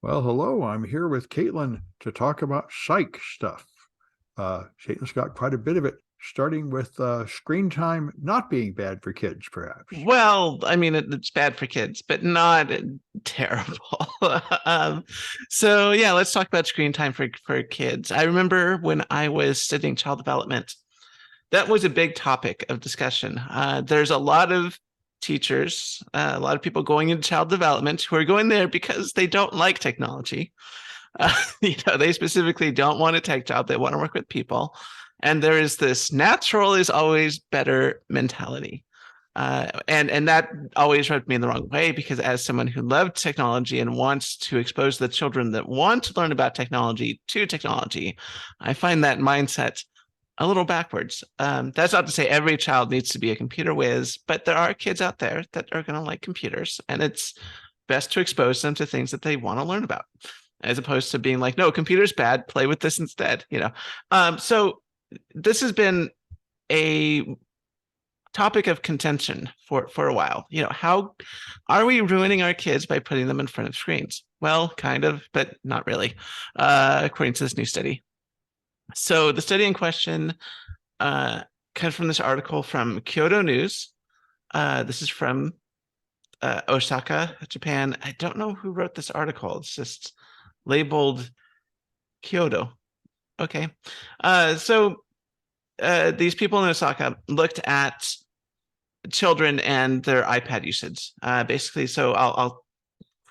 Well, hello. I'm here with Caitlin to talk about psych stuff. Caitlin's got quite a bit of it, starting with screen time not being bad for kids, perhaps. Well, I mean, it's bad for kids, but not terrible. um, so yeah, let's talk about screen time for kids. I remember when I was studying child development, that was a big topic of discussion. There's a lot of teachers, a lot of people going into child development who are going there because they don't like technology. They specifically don't want a tech job. They want to work with people. And there is this natural is always better mentality. And that always rubbed me in the wrong way because as someone who loved technology and wants to expose the children that want to learn about technology to technology, I find that mindset a little backwards. That's not to say every child needs to be a computer whiz, but there are kids out there that are going to like computers, and it's best to expose them to things that they want to learn about, as opposed to being like, no, computer's bad, play with this instead. So this has been a topic of contention for a while. How are we ruining our kids by putting them in front of screens? Well, kind of, but not really, according to this new study. So the study in question comes from this article from Kyoto News. This is from Osaka, Japan. I don't know who wrote this article. It's just labeled Kyoto. Okay. So these people in Osaka looked at children and their iPad usage. Basically, so I'll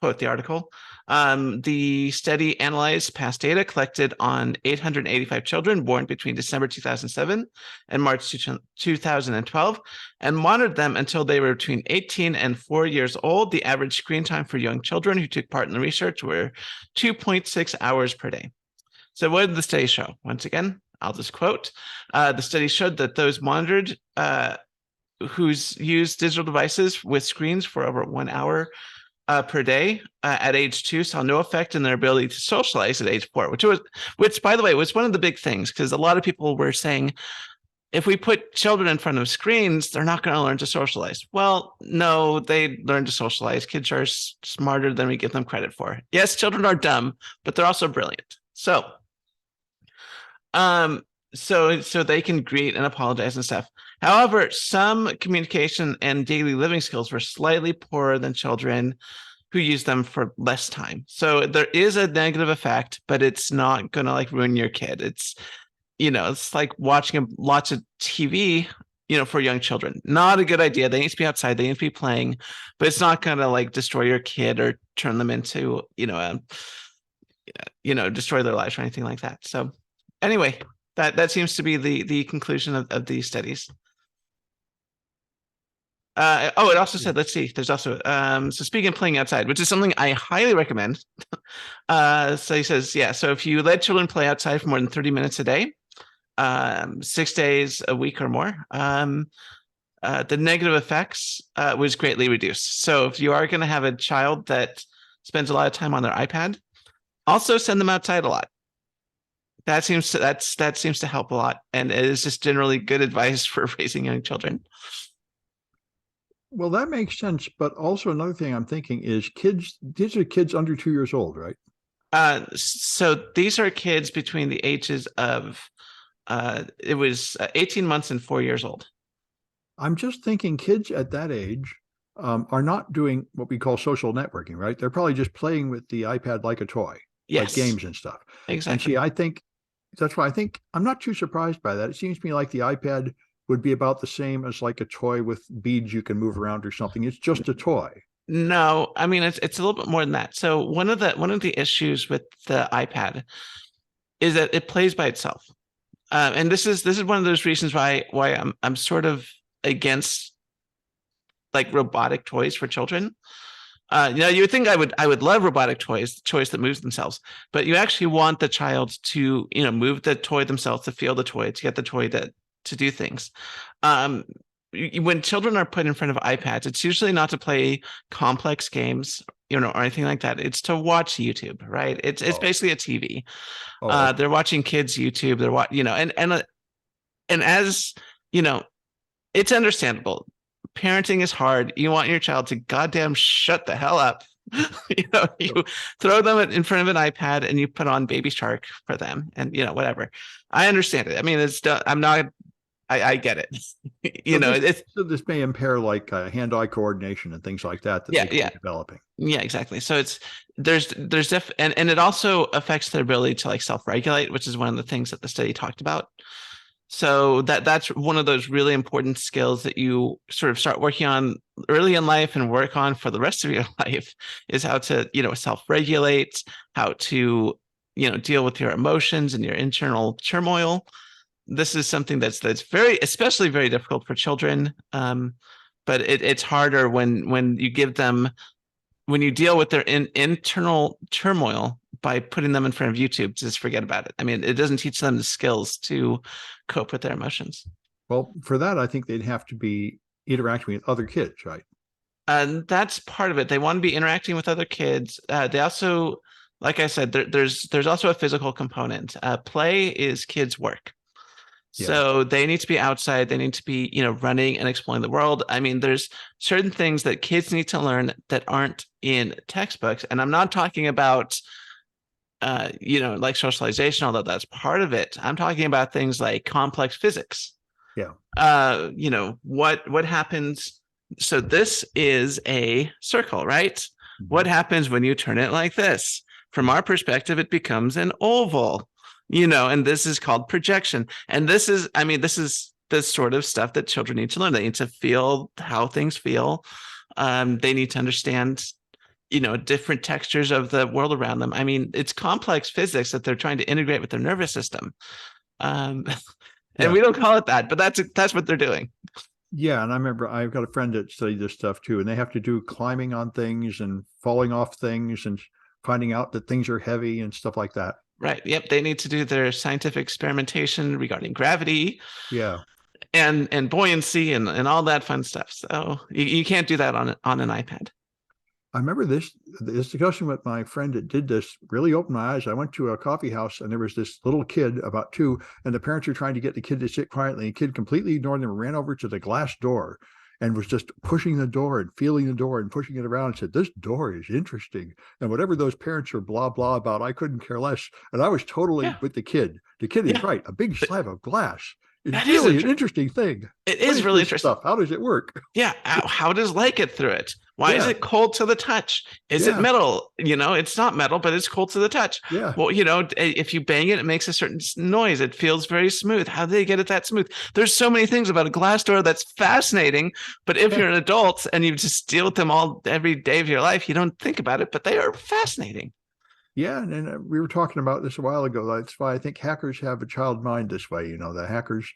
quote the article. The study analyzed past data collected on 885 children born between December 2007 and March 2012 and monitored them until they were between 18 and 4 years old. The average screen time for young children who took part in the research were 2.6 hours per day. So what did the study show? Once again, I'll just quote. The study showed that those monitored who's used digital devices with screens for over 1 hour per day at age 2 saw no effect in their ability to socialize at age 4, which by the way was one of the big things, because a lot of people were saying if we put children in front of screens, they're not going to learn to socialize. Well, no, they learn to socialize. Kids are smarter than we give them credit for. Yes, children are dumb, but they're also brilliant. So they can greet and apologize and stuff. However, some communication and daily living skills were slightly poorer than children who use them for less time. So there is a negative effect, but it's not going to like ruin your kid. It's like watching lots of TV, for young children. Not a good idea. They need to be outside. They need to be playing, but it's not going to like destroy your kid or turn them into, destroy their lives or anything like that. So anyway, that seems to be the conclusion of these studies. It also said, let's see, there's also so speaking of playing outside, which is something I highly recommend. So he says, yeah, so if you let children play outside for more than 30 minutes a day, 6 days a week or more, the negative effects was greatly reduced. So if you are going to have a child that spends a lot of time on their iPad, also send them outside a lot. That seems to help a lot, and it is just generally good advice for raising young children. Well, that makes sense. But also another thing I'm thinking is these are kids under 2 years old, right? So these are kids between the ages of it was 18 months and 4 years old. I'm just thinking kids at that age are not doing what we call social networking, right? They're probably just playing with the iPad like a toy, Yes, like games and stuff. exactly. And see, I think that's why I think I'm not too surprised by that. It seems to me like the iPad would be about the same as like a toy with beads you can move around or something. It's just a toy. No, I mean it's a little bit more than that. So one of the issues with the iPad is that it plays by itself, and this is one of those reasons why I'm sort of against like robotic toys for children. You would think I would love robotic toys that moves themselves, but you actually want the child to move the toy themselves, to feel the toy, to get the toy to do things. When children are put in front of iPads, it's usually not to play complex games, or anything like that. It's to watch YouTube, right? It's basically a TV. They're watching kids YouTube. They're and as it's understandable. Parenting is hard. You want your child to goddamn shut the hell up You throw them in front of an iPad and you put on Baby Shark for them, and whatever. I understand it. I mean, I'm not. I get it. This may impair like hand-eye coordination and things like that they could be developing. Yeah, exactly. So there's and it also affects their ability to like self-regulate, which is one of the things that the study talked about. So that's one of those really important skills that you sort of start working on early in life and work on for the rest of your life, is how to, self-regulate, how to, deal with your emotions and your internal turmoil. This is something that's especially very difficult for children. But it's harder when you give them, when you deal with their internal turmoil by putting them in front of YouTube. Just forget about it. I mean, it doesn't teach them the skills to cope with their emotions. Well, for that, I think they'd have to be interacting with other kids, right? And that's part of it. They want to be interacting with other kids. They also, like I said, there's also a physical component. Play is kids' work. So they need to be outside. They need to be, running and exploring the world. I mean, there's certain things that kids need to learn that aren't in textbooks. And I'm not talking about, like socialization, although that's part of it. I'm talking about things like complex physics. Yeah. What happens? So this is a circle, right? Mm-hmm. What happens when you turn it like this? From our perspective, it becomes an oval. And this is called projection. And this is the sort of stuff that children need to learn. They need to feel how things feel. They need to understand, different textures of the world around them. I mean, it's complex physics that they're trying to integrate with their nervous system. And we don't call it that, but that's what they're doing. Yeah. And I remember I've got a friend that studied this stuff too, and they have to do climbing on things and falling off things and finding out that things are heavy and stuff like that. Right. Yep. They need to do their scientific experimentation regarding gravity. Yeah. And buoyancy and all that fun stuff. So you can't do that on an iPad. I remember this discussion with my friend that did this really opened my eyes. I went to a coffee house and there was this little kid about 2, and the parents were trying to get the kid to sit quietly. The kid completely ignored them and ran over to the glass door and was just pushing the door and feeling the door and pushing it around and said, "This door is interesting." And whatever those parents are blah, blah about, I couldn't care less. And I was totally with the kid. The kid is right. A big slab of glass. It's really an interesting thing. It is really interesting stuff. How does it work? Yeah. How does light get through it? Why is it cold to the touch? Is it metal? It's not metal, but it's cold to the touch. Yeah. Well, if you bang it, it makes a certain noise. It feels very smooth. How do they get it that smooth? There's so many things about a glass door that's fascinating. But if you're an adult and you just deal with them every day of your life, you don't think about it, but they are fascinating. Yeah, and we were talking about this a while ago. That's why I think hackers have a child mind this way. The hackers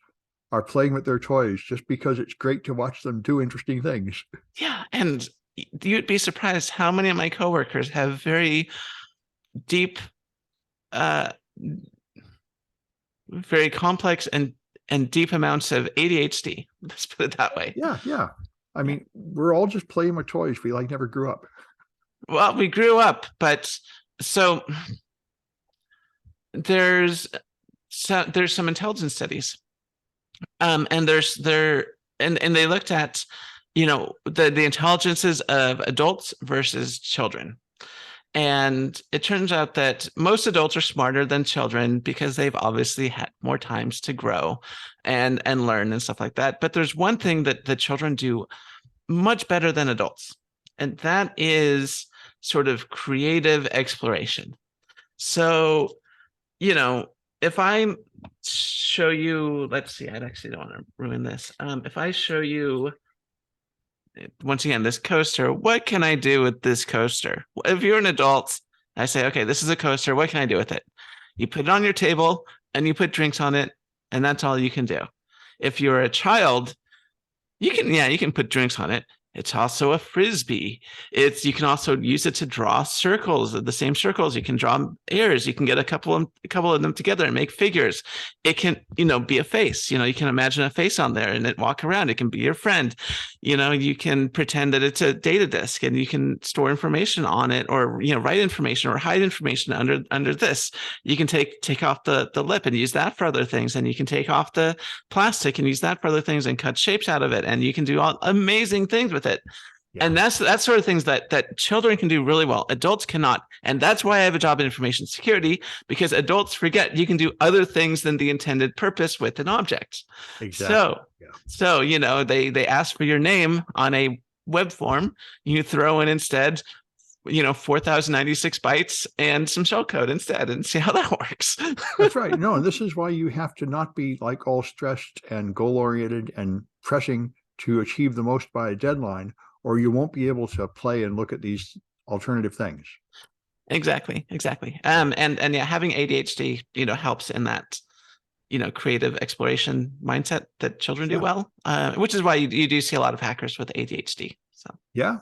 are playing with their toys just because it's great to watch them do interesting things. Yeah, and you'd be surprised how many of my coworkers have very deep, very complex and deep amounts of ADHD. Let's put it that way. Yeah. I mean, we're all just playing with toys. We never grew up. Well, we grew up, but so there's some intelligence studies, and they looked at the intelligences of adults versus children, and it turns out that most adults are smarter than children because they've obviously had more times to grow and learn and stuff like that. But there's one thing that the children do much better than adults, and that is sort of creative exploration. So, if I show you, let's see, I actually don't want to ruin this. If I show you, once again, this coaster, what can I do with this coaster? If you're an adult, I say, okay, this is a coaster. What can I do with it? You put it on your table and you put drinks on it, and that's all you can do. If you're a child, you can put drinks on it. It's also a frisbee. You can also use it to draw circles, the same circles. You can draw airs. You can get a couple of them together and make figures. It can, be a face. You can imagine a face on there and it walk around. It can be your friend. You can pretend that it's a data disk and you can store information on it, or write information or hide information under this. You can take off the lip and use that for other things, and you can take off the plastic and use that for other things and cut shapes out of it, and you can do all amazing things with it. And that's sort of things that children can do really well. Adults cannot. And that's why I have a job in information security, because adults forget you can do other things than the intended purpose with an object. Exactly. So they ask for your name on a web form. You throw in instead 4,096 bytes and some shellcode instead, and see how that works. That's right. No, and this is why you have to not be like all stressed and goal oriented and pressing to achieve the most by a deadline, or you won't be able to play and look at these alternative things. Exactly. And yeah, having ADHD, helps in that, creative exploration mindset that children do well, which is why you do see a lot of hackers with ADHD. So yeah.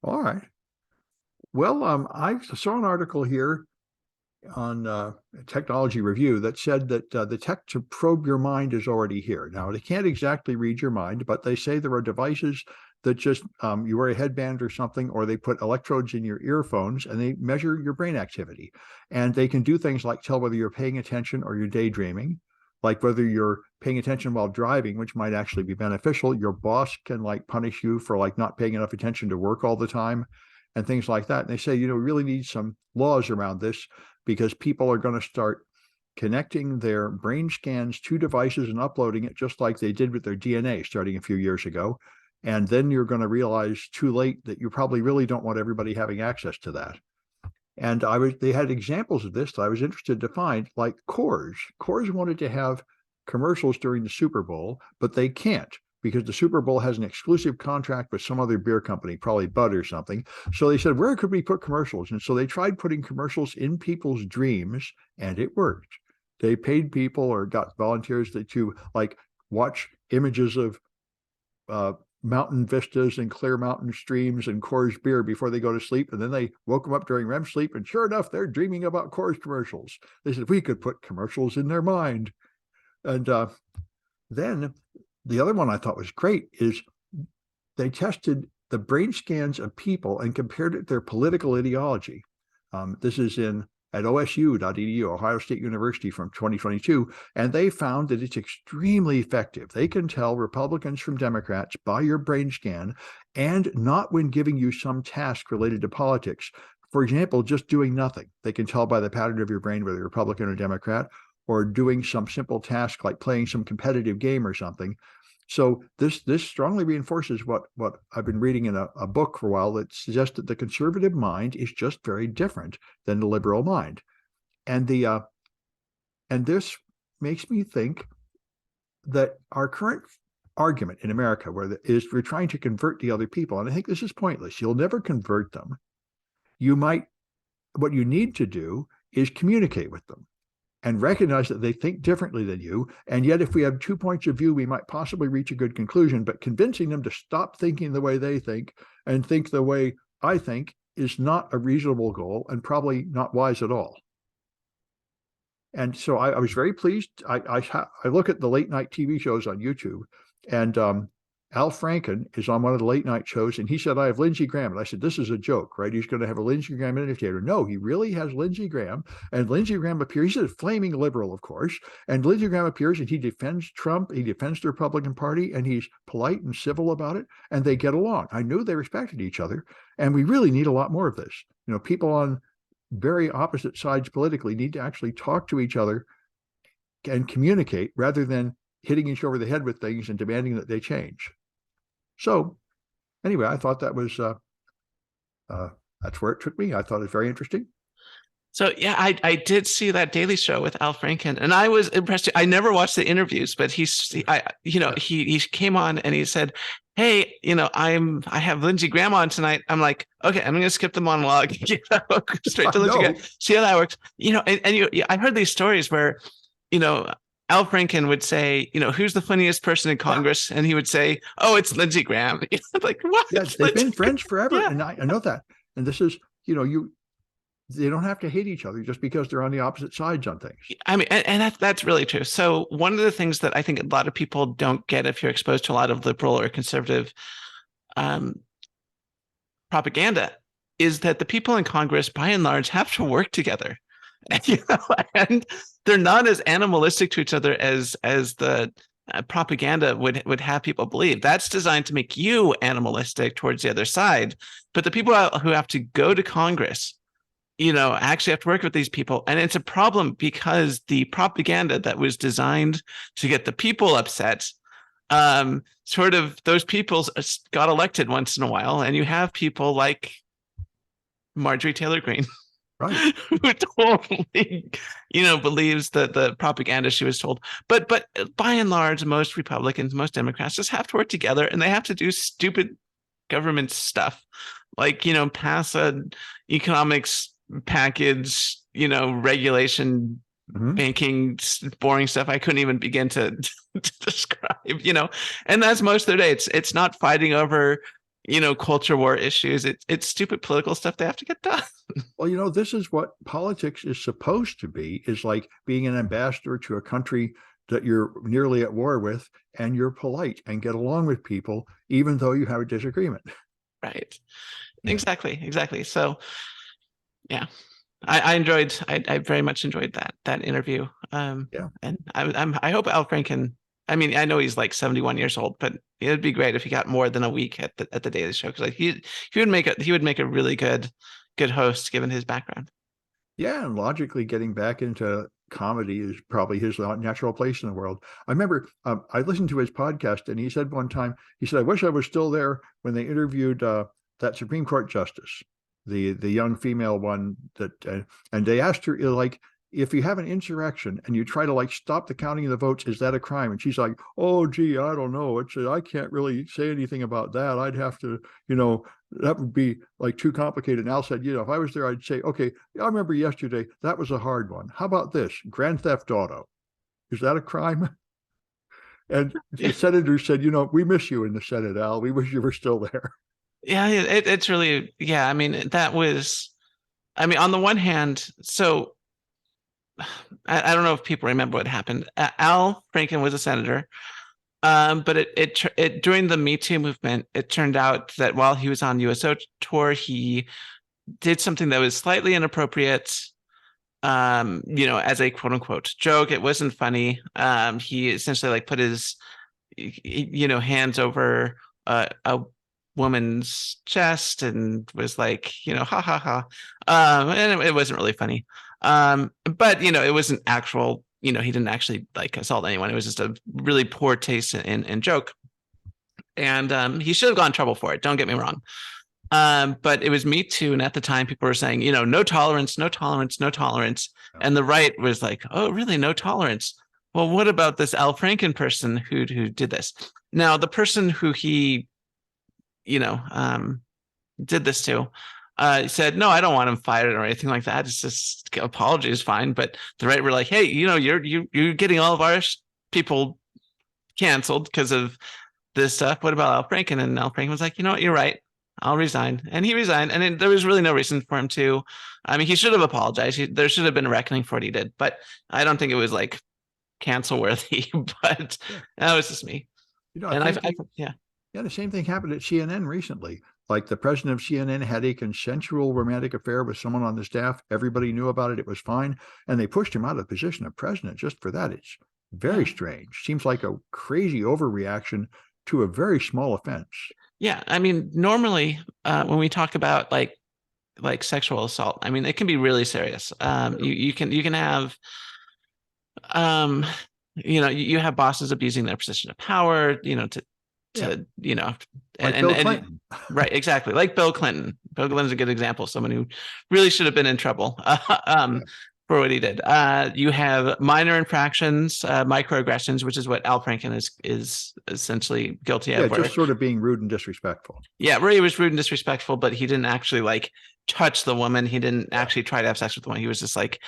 All right. Well, I saw an article here on Technology Review that said that the tech to probe your mind is already here. Now, they can't exactly read your mind, but they say there are devices that just you wear a headband or something, or they put electrodes in your earphones and they measure your brain activity. And they can do things like tell whether you're paying attention or you're daydreaming, like whether you're paying attention while driving, which might actually be beneficial. Your boss can like punish you for like not paying enough attention to work all the time and things like that. And they say, we really need some laws around this, because people are going to start connecting their brain scans to devices and uploading it just like they did with their DNA starting a few years ago. And then you're going to realize too late that you probably really don't want everybody having access to that. And they had examples of this that I was interested to find, like Coors. Coors wanted to have commercials during the Super Bowl, but they can't, because the Super Bowl has an exclusive contract with some other beer company, probably Bud or something. So they said, where could we put commercials? And so they tried putting commercials in people's dreams, and it worked. They paid people or got volunteers to like watch images of mountain vistas and clear mountain streams and Coors beer before they go to sleep. And then they woke them up during REM sleep, and sure enough, they're dreaming about Coors commercials. They said, we could put commercials in their mind. And then the other one I thought was great is they tested the brain scans of people and compared it to their political ideology. This is at osu.edu, Ohio State University, from 2022, and they found that it's extremely effective. They can tell Republicans from Democrats by your brain scan, and not when giving you some task related to politics. For example, just doing nothing. They can tell by the pattern of your brain whether you're Republican or Democrat, or doing some simple task like playing some competitive game or something. So this strongly reinforces what I've been reading in a book for a while that suggests that the conservative mind is just very different than the liberal mind. And this makes me think that our current argument in America is we're trying to convert the other people. And I think this is pointless. You'll never convert them. What you need to do is communicate with them and recognize that they think differently than you. And yet, if we have 2 points of view, we might possibly reach a good conclusion. But convincing them to stop thinking the way they think and think the way I think is not a reasonable goal, and probably not wise at all. And so I was very pleased. I look at the late night TV shows on YouTube, and Al Franken is on one of the late night shows, and he said, I have Lindsey Graham. And I said, this is a joke, right? He's going to have a Lindsey Graham imitator. No, he really has Lindsey Graham. And Lindsey Graham appears. He's a flaming liberal, of course. And Lindsey Graham appears, and he defends Trump. He defends the Republican Party, and he's polite and civil about it. And they get along. I knew they respected each other. And we really need a lot more of this. People on very opposite sides politically need to actually talk to each other and communicate, rather than hitting each over the head with things and demanding that they change. So anyway, I thought that was that's where it took me. I thought it was very interesting. So yeah, I did see that Daily Show with Al Franken, and I was impressed. I never watched the interviews, but he came on and he said, "Hey, I have Lindsey Graham on tonight." I'm like, okay, I'm going to skip the monologue, straight to Lindsey Graham, see how that works. I've heard these stories where, Al Franken would say, who's the funniest person in Congress? And he would say, oh, it's Lindsey Graham. Like, what? Yeah, they've been friends forever. Yeah. And I know that. And this is, they don't have to hate each other just because they're on the opposite sides on things. I mean, and that's really true. So one of the things that I think a lot of people don't get if you're exposed to a lot of liberal or conservative propaganda is that the people in Congress, by and large, have to work together. And they're not as animalistic to each other as the propaganda would have people believe. That's designed to make you animalistic towards the other side. But the people who have to go to Congress, actually have to work with these people. And it's a problem because the propaganda that was designed to get the people upset, sort of those people got elected once in a while. And you have people like Marjorie Taylor Greene, Right. who totally, believes that the propaganda she was told. But by and large, most Republicans, most Democrats just have to work together, and they have to do stupid government stuff, like pass an economics package, regulation, Mhm. banking, boring stuff I couldn't even begin to describe. And that's most of their day. It's not fighting over culture war issues. It's stupid political stuff they have to get done. Well, this is what politics is supposed to be, is like being an ambassador to a country that you're nearly at war with, and you're polite and get along with people, even though you have a disagreement. Right. Yeah. Exactly. So yeah, I very much enjoyed that interview. Yeah. And I hope Al Franken, I mean, I know he's like 71 years old, but it'd be great if he got more than a week at the Daily Show, because like he would make a really good host given his background. Yeah, and logically getting back into comedy is probably his natural place in the world. I remember I listened to his podcast, and he said one time, I wish I was still there when they interviewed that Supreme Court justice, the young female one that, and they asked her, like, if you have an insurrection and you try to like stop the counting of the votes, is that a crime? And she's like, oh, gee, I don't know. I can't really say anything about that. I'd have to, that would be like too complicated. And Al said, if I was there, I'd say, okay, I remember yesterday, that was a hard one. How about this? Grand theft auto. Is that a crime? And the senator said, we miss you in the Senate, Al. We wish you were still there. Yeah, it's really, yeah. I mean, on the one hand, so I don't know if people remember what happened. Al Franken was a senator, but it during the Me Too movement, it turned out that while he was on USO tour, he did something that was slightly inappropriate, as a quote unquote joke. It wasn't funny. He essentially like put his, hands over a woman's chest and was like, ha ha ha. And it wasn't really funny. But it wasn't actual, he didn't actually like assault anyone. It was just a really poor taste in joke. And he should have gone in trouble for it. Don't get me wrong. But it was Me Too. And at the time, people were saying, no tolerance, no tolerance, no tolerance. And the right was like, oh, really? No tolerance. Well, what about this Al Franken person who did this? Now, the person who he, did this to, said, no, I don't want him fired or anything like that. It's just apology is fine. But the right were like, hey, you're getting all of our people canceled because of this stuff. What about Al Franken? And Al Franken was like, you know what, you're right. I'll resign. And he resigned. And there was really no reason for him to. I mean, he should have apologized. There should have been a reckoning for what he did. But I don't think it was like cancel worthy. But that was just me. And yeah. Yeah, the same thing happened at CNN recently. Like the president of CNN had a consensual romantic affair with someone on the staff. Everybody knew about it. It was fine. And they pushed him out of the position of president just for that. It's very strange. Seems like a crazy overreaction to a very small offense. Yeah. I mean, normally when we talk about like sexual assault, I mean, it can be really serious. You can have, you have bosses abusing their position of power, and Bill Clinton. Right, exactly, like Bill Clinton. Bill Clinton's a good example, someone who really should have been in trouble for what he did. You have minor infractions, microaggressions, which is what Al Franken is essentially guilty of. Just sort of being rude and disrespectful. Yeah, where he was rude and disrespectful, but he didn't actually like touch the woman. He didn't actually try to have sex with the woman. He was just like,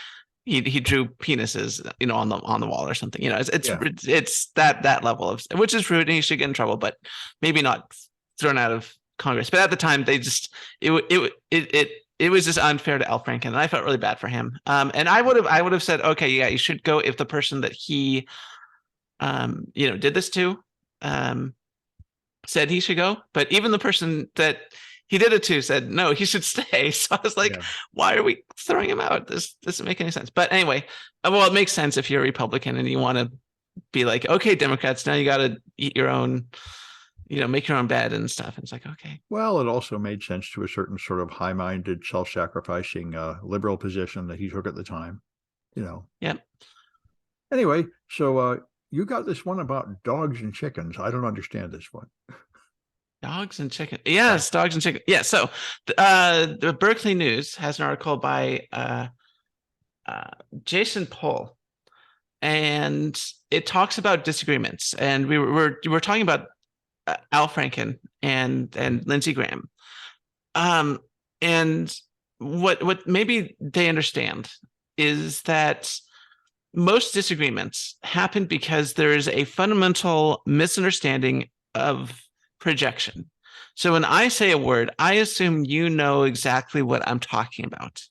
he drew penises, on the wall or something. It's that level of, which is rude, and he should get in trouble, but maybe not thrown out of Congress. But at the time, they just it was just unfair to Al Franken, and I felt really bad for him. And I would have said, okay, yeah, you should go if the person that he, did this to, said he should go. But even the person that he did it to said, no, he should stay. So I was like, why are we throwing him out? This doesn't make any sense. But anyway, well, it makes sense if you're a Republican and you want to be like, okay, Democrats, now you got to eat your own, make your own bed and stuff. And it's like, okay. Well, it also made sense to a certain sort of high-minded, self-sacrificing liberal position that he took at the time, Yeah. Anyway, so you got this one about dogs and chickens. I don't understand this one. Dogs and chicken. Yes, dogs and chicken. Yeah. So the Berkeley News has an article by Jason Pohl, and it talks about disagreements. And we're talking about Al Franken and Lindsey Graham. And what maybe they understand is that most disagreements happen because there is a fundamental misunderstanding of projection. So when I say a word, I assume you know exactly what I'm talking about.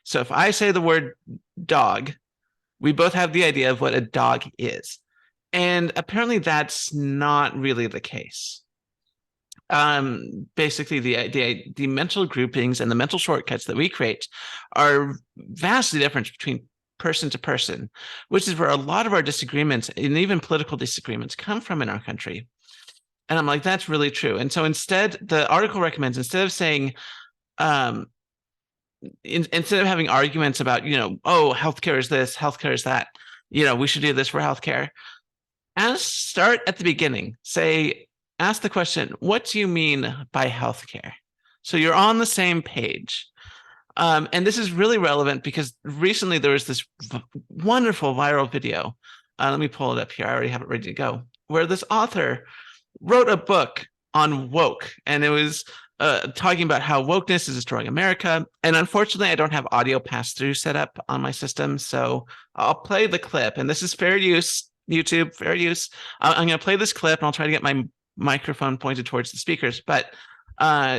So if I say the word dog, we both have the idea of what a dog is. And apparently that's not really the case. Basically the mental groupings and the mental shortcuts that we create are vastly different between person to person, which is where a lot of our disagreements and even political disagreements come from in our country. And I'm like, that's really true. And so instead, the article recommends, instead of saying, instead of having arguments about, oh, healthcare is this, healthcare is that, we should do this for healthcare. Start at the beginning. Ask the question, what do you mean by healthcare? So you're on the same page. And this is really relevant because recently there was this wonderful viral video. Let me pull it up here. I already have it ready to go. Where this author wrote a book on woke, and it was talking about how wokeness is destroying America. And unfortunately, I don't have audio pass-through set up on my system, so I'll play the clip. And this is fair use, YouTube, fair use. I'm going to play this clip, and I'll try to get my microphone pointed towards the speakers. But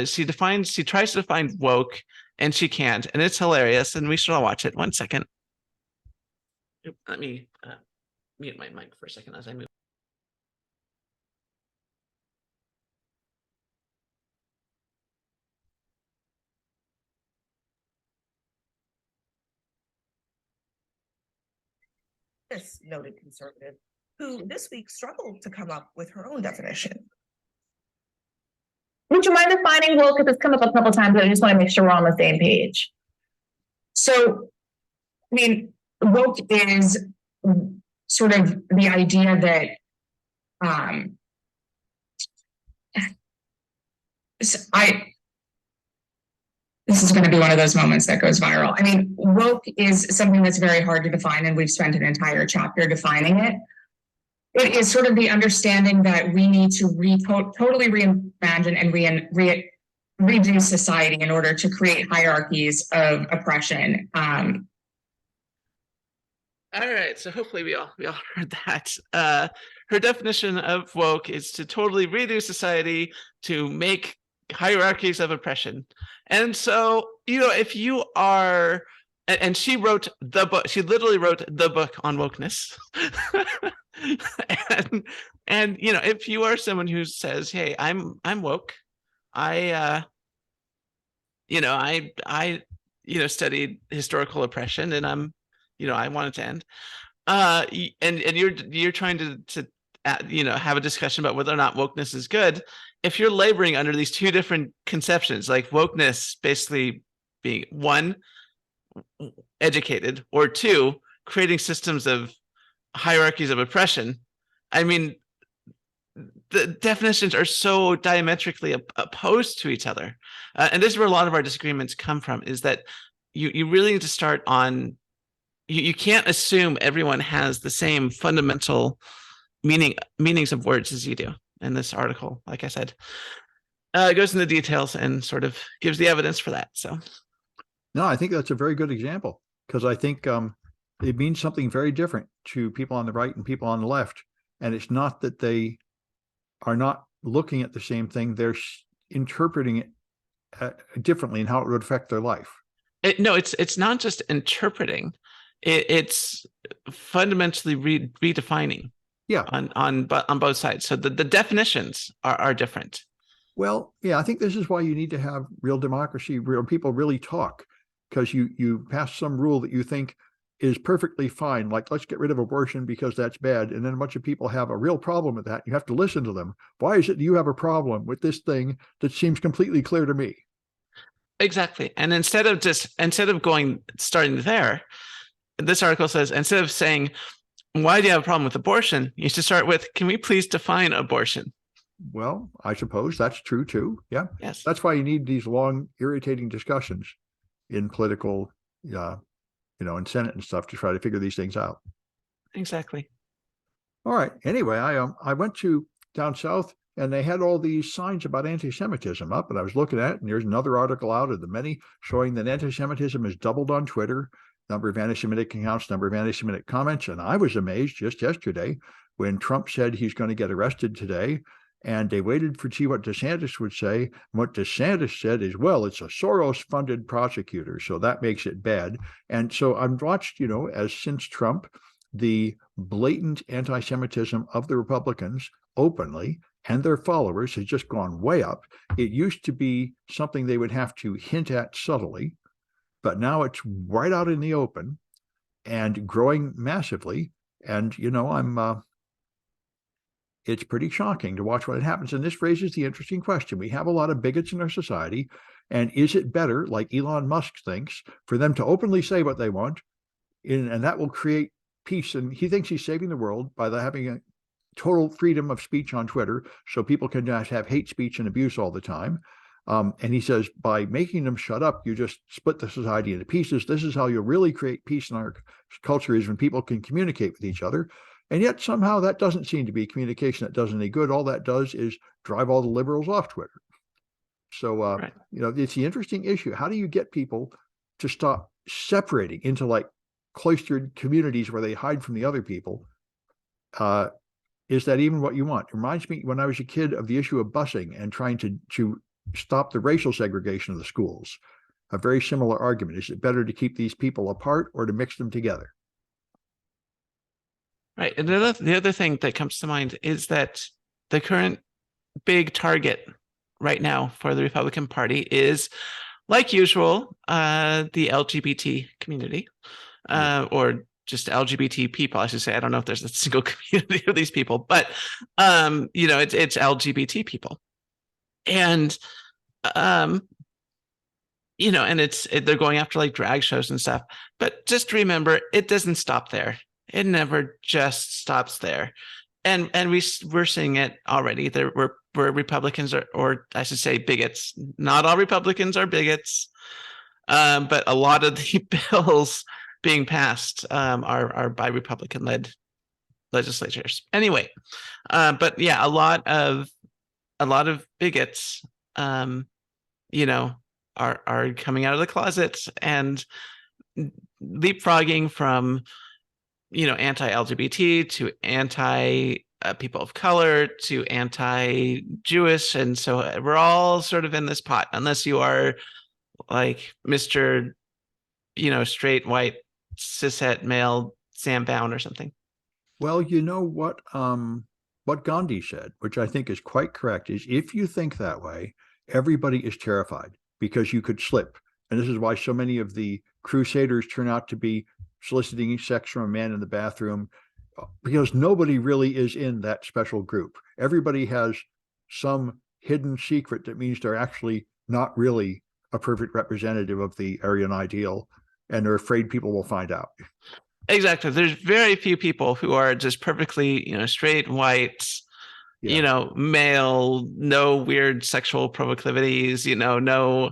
she tries to define woke, and she can't, and it's hilarious. And we should all watch it. 1 second. Let me mute my mic for a second as I move. This noted conservative, who this week struggled to come up with her own definition. Would you mind defining woke? Because it's come up a couple times, but I just want to make sure we're on the same page. So, I mean, woke is sort of the idea that this is going to be one of those moments that goes viral. I mean, woke is something that's very hard to define, and we've spent an entire chapter defining it. It is sort of the understanding that we need to totally reimagine and redo society in order to create hierarchies of oppression. All right, so hopefully we all heard that. Her definition of woke is to totally redo society to make hierarchies of oppression. And so, if you are, and she wrote the book, she literally wrote the book on wokeness. and if you are someone who says, hey, I'm woke, I studied historical oppression, and I want it to end. And you're trying to have a discussion about whether or not wokeness is good. If you're laboring under these two different conceptions, like wokeness basically being one, educated, or two, creating systems of hierarchies of oppression, I mean, the definitions are so diametrically opposed to each other. And this is where a lot of our disagreements come from, is that you really need to start on, you can't assume everyone has the same fundamental meanings of words as you do. In this article, like I said, it goes into details and sort of gives the evidence for that. So, no, I think that's a very good example, because I think it means something very different to people on the right and people on the left. And it's not that they are not looking at the same thing, they're interpreting it differently and how it would affect their life. It's not just interpreting, it's fundamentally redefining. Yeah, on both sides. So the definitions are different. Well, yeah, I think this is why you need to have real democracy, real people really talk, because you pass some rule that you think is perfectly fine. Like, let's get rid of abortion because that's bad. And then a bunch of people have a real problem with that. You have to listen to them. Why is it you have a problem with this thing that seems completely clear to me? Exactly. And instead of starting there, this article says, instead of saying, why do you have a problem with abortion? You should start with, can we please define abortion? Well, I suppose that's true too. Yeah. Yes. That's why you need these long, irritating discussions in political, in Senate and stuff to try to figure these things out. Exactly. All right. Anyway, I went to down south and they had all these signs about anti-Semitism up, and I was looking at it, and there's another article out of the many showing that anti-Semitism has doubled on Twitter, number of anti-Semitic accounts, number of anti-Semitic comments. And I was amazed just yesterday when Trump said he's going to get arrested today. And they waited to see what DeSantis would say. What DeSantis said is, well, it's a Soros-funded prosecutor, so that makes it bad. And so I've watched, as since Trump, the blatant anti-Semitism of the Republicans openly and their followers has just gone way up. It used to be something they would have to hint at subtly, but now it's right out in the open and growing massively. And, it's pretty shocking to watch what happens. And this raises the interesting question. We have a lot of bigots in our society. And is it better, like Elon Musk thinks, for them to openly say what they want, and that will create peace? And he thinks he's saving the world by having a total freedom of speech on Twitter, so people can just have hate speech and abuse all the time. And he says, by making them shut up, you just split the society into pieces. This is how you'll really create peace in our culture, is when people can communicate with each other. And yet somehow that doesn't seem to be communication that does any good. All that does is drive all the liberals off Twitter. So, Right. It's the interesting issue. How do you get people to stop separating into like cloistered communities where they hide from the other people? Is that even what you want? It reminds me when I was a kid of the issue of busing and trying to stop the racial segregation of the schools. A very similar argument. Is it better to keep these people apart or to mix them together? Right. And the other thing that comes to mind is that the current big target right now for the Republican Party is, like usual, the LGBT community, or just LGBT people, I should say. I don't know if there's a single community of these people, but it's LGBT people. And and they're going after like drag shows and stuff. But just remember, it doesn't stop there. It never just stops there. And we're seeing it already. There were Republicans, or I should say bigots. Not all Republicans are bigots, but a lot of the bills being passed are by Republican-led legislatures. Anyway, but yeah, a lot of bigots, are coming out of the closet and leapfrogging from anti-LGBT to anti people of color to anti-Jewish, and so we're all sort of in this pot, unless you are like Mr. straight white cishet male Sam Bound or something. Well, what Gandhi said, which I think is quite correct, is if you think that way, everybody is terrified because you could slip. And this is why so many of the crusaders turn out to be soliciting sex from a man in the bathroom, because nobody really is in that special group. Everybody has some hidden secret that means they're actually not really a perfect representative of the Aryan ideal, and they're afraid people will find out. Exactly. There's very few people who are just perfectly, straight, white, male, no weird sexual proclivities, no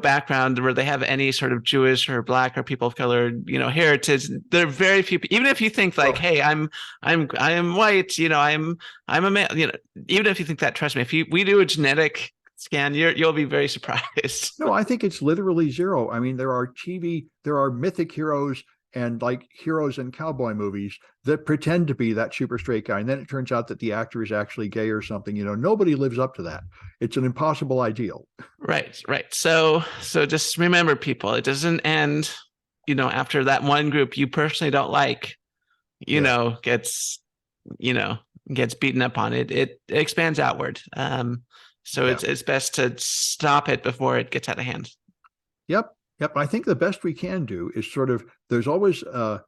background where they have any sort of Jewish or Black or people of color, heritage. There are very few. Even if you think like, hey, I am white, I'm a male. Even if you think that, trust me, if we do a genetic scan, you'll be very surprised. No, I think it's literally zero. I mean, there are mythic heroes and like heroes in cowboy movies that pretend to be that super straight guy, and then it turns out that the actor is actually gay or something. Nobody lives up to that. It's an impossible ideal. Right. So just remember, people, it doesn't end, after that one group you personally don't like, gets beaten up on. It expands outward. So it's best to stop it before it gets out of hand. Yep. Yep. I think the best we can do is there's always a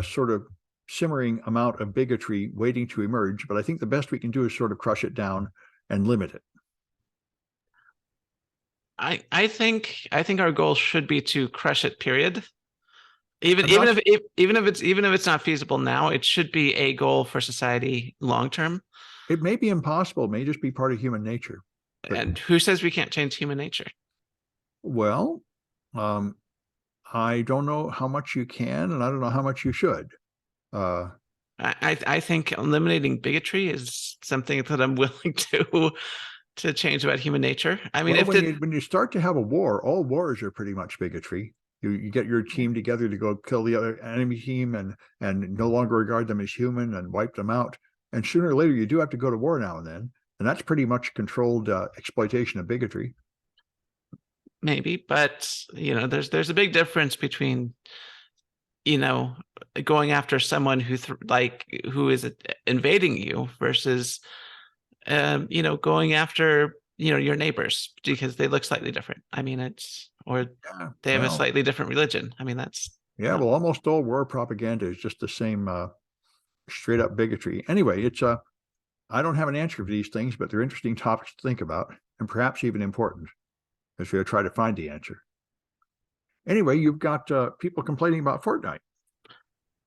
sort of simmering amount of bigotry waiting to emerge, but I think the best we can do is sort of crush it down and limit it. I think our goal should be to crush it, period. Even I'm not- even if it's not feasible now, it should be a goal for society long term. It may be impossible, it may just be part of human nature. But- And who says we can't change human nature? Well, I don't know how much you can, and I don't know how much you should. I think eliminating bigotry is something that I'm willing to change about human nature. I mean, well, when you start to have a war, all wars are pretty much bigotry. You get your team together to go kill the other enemy team and no longer regard them as human and wipe them out. And sooner or later, you do have to go to war now and then. And that's pretty much controlled exploitation of bigotry. Maybe, but there's a big difference between going after someone who is invading you versus going after your neighbors because they look slightly different. I mean, they have a slightly different religion. I mean, that's well, almost all war propaganda is just the same straight up bigotry. Anyway, I don't have an answer for these things, but they're interesting topics to think about and perhaps even important as we try to find the answer. Anyway, you've got people complaining about Fortnite.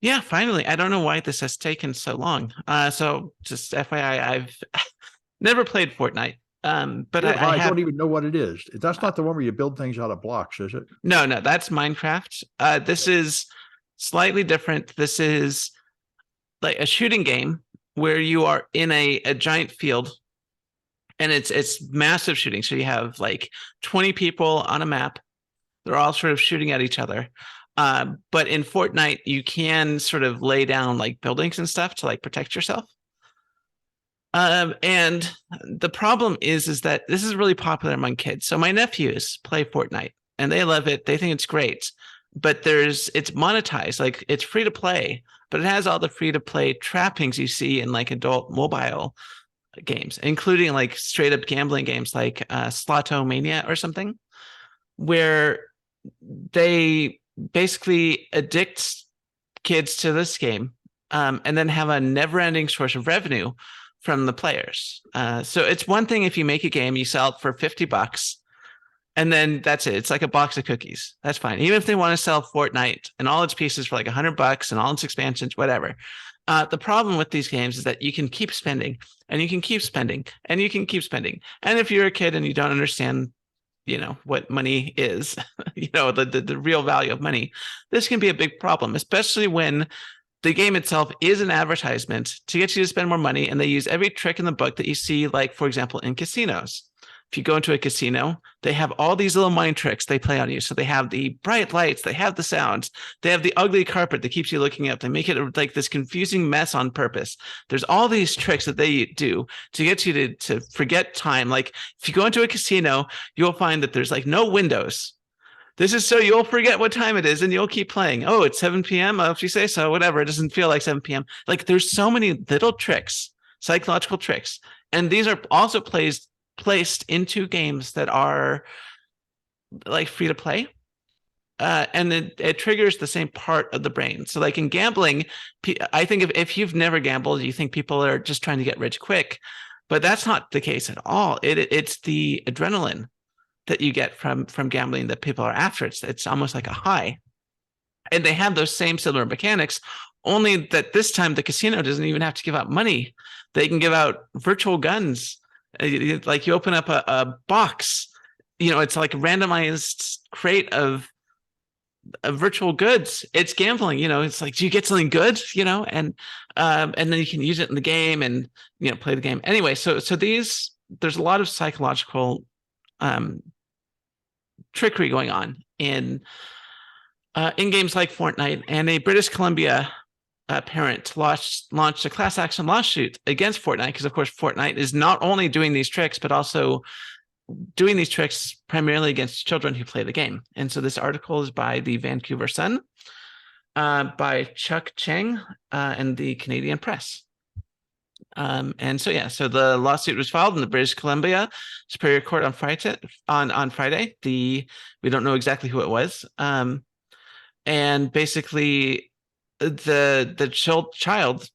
Yeah, finally. I don't know why this has taken so long. So just FYI, I've never played Fortnite. But I don't even know what it is. That's not the one where you build things out of blocks, is it? No, that's Minecraft. This is slightly different. This is like a shooting game where you are in a giant field, and it's massive shooting. So you have like 20 people on a map. They're all sort of shooting at each other. But in Fortnite, you can sort of lay down like buildings and stuff to like protect yourself. And the problem is that this is really popular among kids. So my nephews play Fortnite and they love it. They think it's great, but it's monetized. Like it's free to play, but it has all the free to play trappings you see in like adult mobile games, including like straight up gambling games like Slotomania or something, where they basically addict kids to this game and then have a never ending source of revenue from the players. So it's one thing if you make a game, you sell it for $50 and then that's it. It's like a box of cookies. That's fine. Even if they want to sell Fortnite and all its pieces for like $100 and all its expansions, whatever. The problem with these games is that you can keep spending and you can keep spending and you can keep spending. And if you're a kid and you don't understand what money is, the real value of money, this can be a big problem, especially when the game itself is an advertisement to get you to spend more money. And they use every trick in the book that you see, like, for example, in casinos. If you go into a casino, they have all these little mind tricks they play on you. So they have the bright lights, they have the sounds, they have the ugly carpet that keeps you looking up. They make it like this confusing mess on purpose. There's all these tricks that they do to get you to forget time. Like if you go into a casino, you'll find that there's like no windows. This is so you'll forget what time it is and you'll keep playing. Oh, it's 7 p.m. If you say so, whatever. It doesn't feel like 7 p.m. Like there's so many little tricks, psychological tricks. And these are also placed into games that are like free to play. And it triggers the same part of the brain. So like in gambling, I think if you've never gambled, you think people are just trying to get rich quick, but that's not the case at all. It's the adrenaline that you get from gambling that people are after. It's almost like a high. And they have those same similar mechanics, only that this time the casino doesn't even have to give out money. They can give out virtual guns. Like you open up a box, it's like a randomized crate of virtual goods. It's gambling, it's like, do you get something good, and then you can use it in the game and, play the game. Anyway, so there's a lot of psychological trickery going on in games like Fortnite, and a British Columbia parent launched a class action lawsuit against Fortnite because, of course, Fortnite is not only doing these tricks, but also doing these tricks primarily against children who play the game. And so this article is by the Vancouver Sun, by Chuck Cheng, and the Canadian Press. And so yeah, so the lawsuit was filed in the British Columbia Superior Court on Friday. On Friday, we don't know exactly who it was. And basically, the child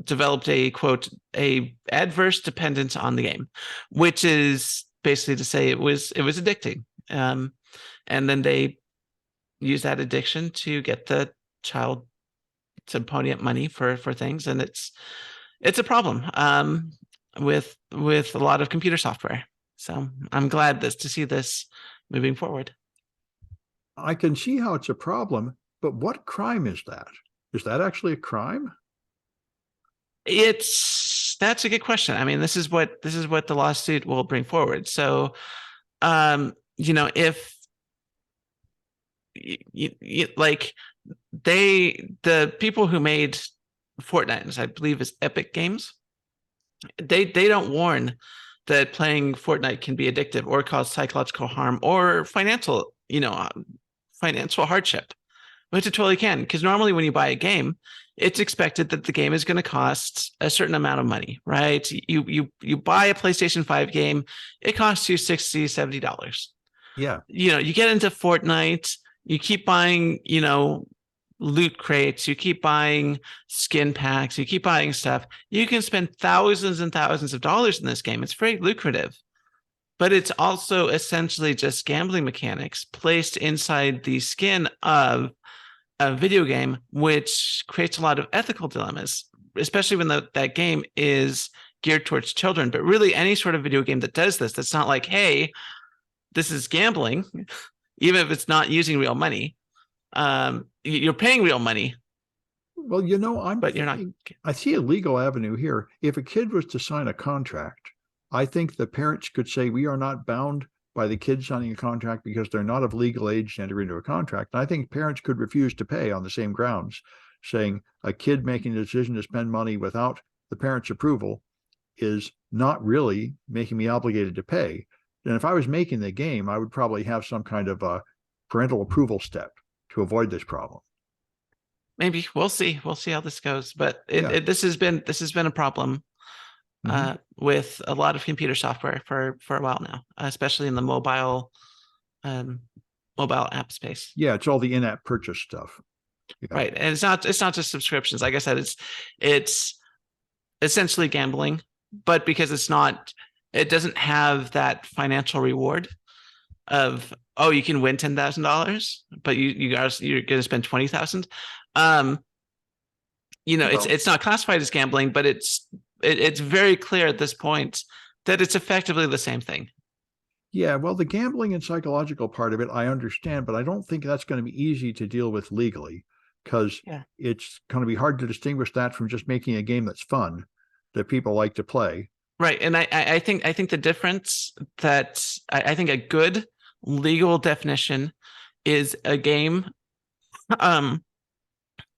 developed a quote a adverse dependence on the game, which is basically to say it was addicting. And then they use that addiction to get the child to pony up money for things, and it's a problem with a lot of computer software. So I'm glad to see this moving forward. I can see how it's a problem, but what crime is that? Is that actually a crime? That's a good question. I mean, this is what the lawsuit will bring forward. So, if like the people who made Fortnite, I believe is Epic Games, they don't warn that playing Fortnite can be addictive or cause psychological harm or financial hardship, which it totally can. Because normally when you buy a game, it's expected that the game is going to cost a certain amount of money, right? You buy a PlayStation 5 game, it costs you $60, $70. Yeah. You get into Fortnite, you keep buying, loot crates, you keep buying skin packs, you keep buying stuff. You can spend thousands and thousands of dollars in this game. It's very lucrative, but it's also essentially just gambling mechanics placed inside the skin of a video game, which creates a lot of ethical dilemmas, especially when that game is geared towards children. But really, any sort of video game that does this, that's not like, hey, this is gambling, even if it's not using real money. You're paying real money. Well, but you're not. I see a legal avenue here. If a kid was to sign a contract, I think the parents could say we are not bound by the kid signing a contract because they're not of legal age to enter into a contract. And I think parents could refuse to pay on the same grounds, saying a kid making a decision to spend money without the parent's approval is not really making me obligated to pay. And if I was making the game, I would probably have some kind of a parental approval step to avoid this problem. Maybe we'll see how this goes, but this has been a problem with a lot of computer software for a while now, especially in the mobile app space. Yeah, it's all the in-app purchase stuff. Yeah. Right, and it's not just subscriptions. Like I said, it's essentially gambling, but because it doesn't have that financial reward of, oh, you can win $10,000, but you're going to spend $20,000. It's not classified as gambling, but it's very clear at this point that it's effectively the same thing. Yeah, well, the gambling and psychological part of it, I understand, but I don't think that's going to be easy to deal with legally, because it's going to be hard to distinguish that from just making a game that's fun, that people like to play. Right. And I think the difference that I think a good legal definition is a game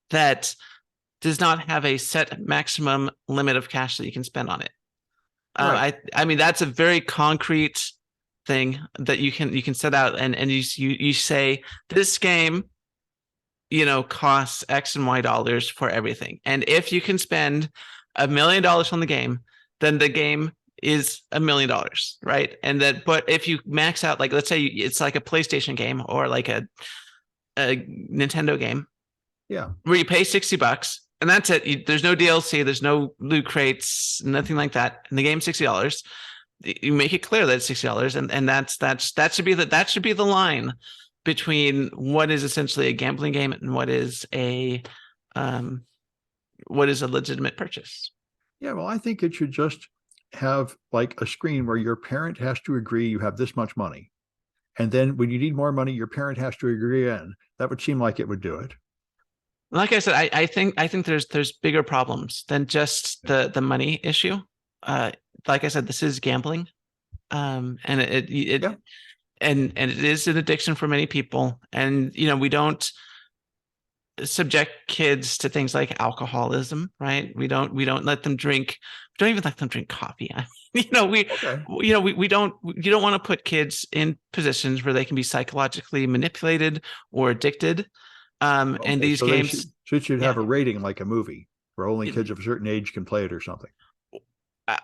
that does not have a set maximum limit of cash that you can spend on it. Right. I mean, that's a very concrete thing that you can set out and you say this game, costs X and Y dollars for everything. And if you can spend $1 million on the game, then the game is $1 million, right? But if you max out, like, let's say it's like a PlayStation game or like a Nintendo game, where you pay $60 and that's it. There's no DLC, there's no loot crates, nothing like that. And the game's $60. You make it clear that it's $60, and that should be the line between what is essentially a gambling game and what is a legitimate purchase. Yeah, well, I think it should just have like a screen where your parent has to agree you have this much money. And then when you need more money, your parent has to agree in. That would seem like it would do it. Like I said, I think there's bigger problems than just the money issue. Like I said, this is gambling. And it is an addiction for many people. And we don't subject kids to things like alcoholism, right? We don't let them drink. We don't even let them drink coffee. You don't want to put kids in positions where they can be psychologically manipulated or addicted. And these games should have a rating like a movie where only kids of a certain age can play it or something.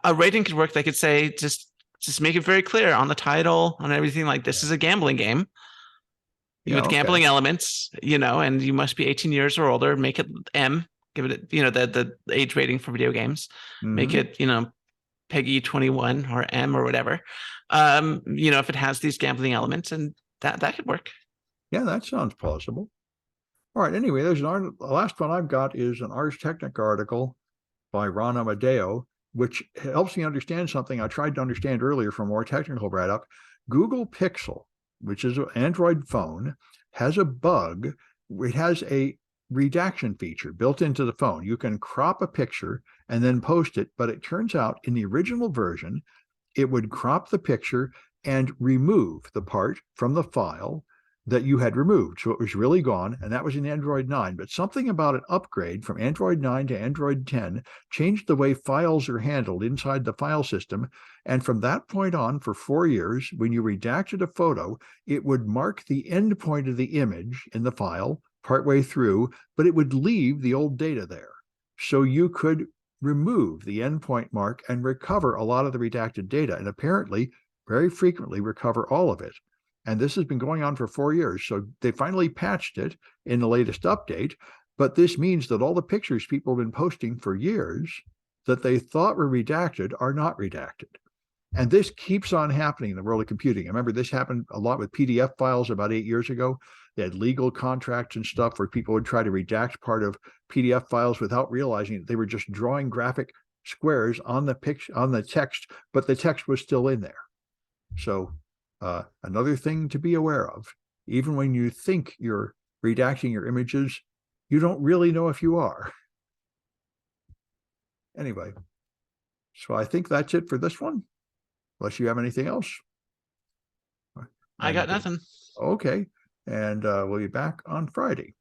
a rating could work. They could say, just make it very clear on the title, on everything, like this is a gambling game Yeah, with okay. gambling elements, you know, and you must be 18 years or older. Make it M, give it, you know, the age rating for video games. Make Mhm. it, you know, Peggy 21 or M or whatever. You know, if it has these gambling elements, and that could work. Yeah, that sounds plausible. All right. Anyway, there's the last one I've got is an Ars Technica article by Ron Amadeo, which helps me understand something I tried to understand earlier from more technical write-up. Google Pixel, which is an Android phone, has a bug. It has a redaction feature built into the phone. You can crop a picture and then post it, but it turns out in the original version, it would crop the picture and remove the part from the file that you had removed. So it was really gone, and that was in Android 9. But something about an upgrade from Android 9 to Android 10 changed the way files are handled inside the file system. And from that point on, for 4 years, when you redacted a photo, it would mark the end point of the image in the file partway through, but it would leave the old data there. So you could remove the endpoint mark and recover a lot of the redacted data, and apparently very frequently recover all of it. And this has been going on for 4 years. So they finally patched it in the latest update. But this means that all the pictures people have been posting for years that they thought were redacted are not redacted. And this keeps on happening in the world of computing. I remember this happened a lot with PDF files about 8 years ago. They had legal contracts and stuff where people would try to redact part of PDF files without realizing that they were just drawing graphic squares on the picture, on the text, but the text was still in there. So another thing to be aware of, even when you think you're redacting your images, you don't really know if you are. Anyway, so I think that's it for this one, unless you have anything else. I got nothing. Okay, and we'll be back on Friday.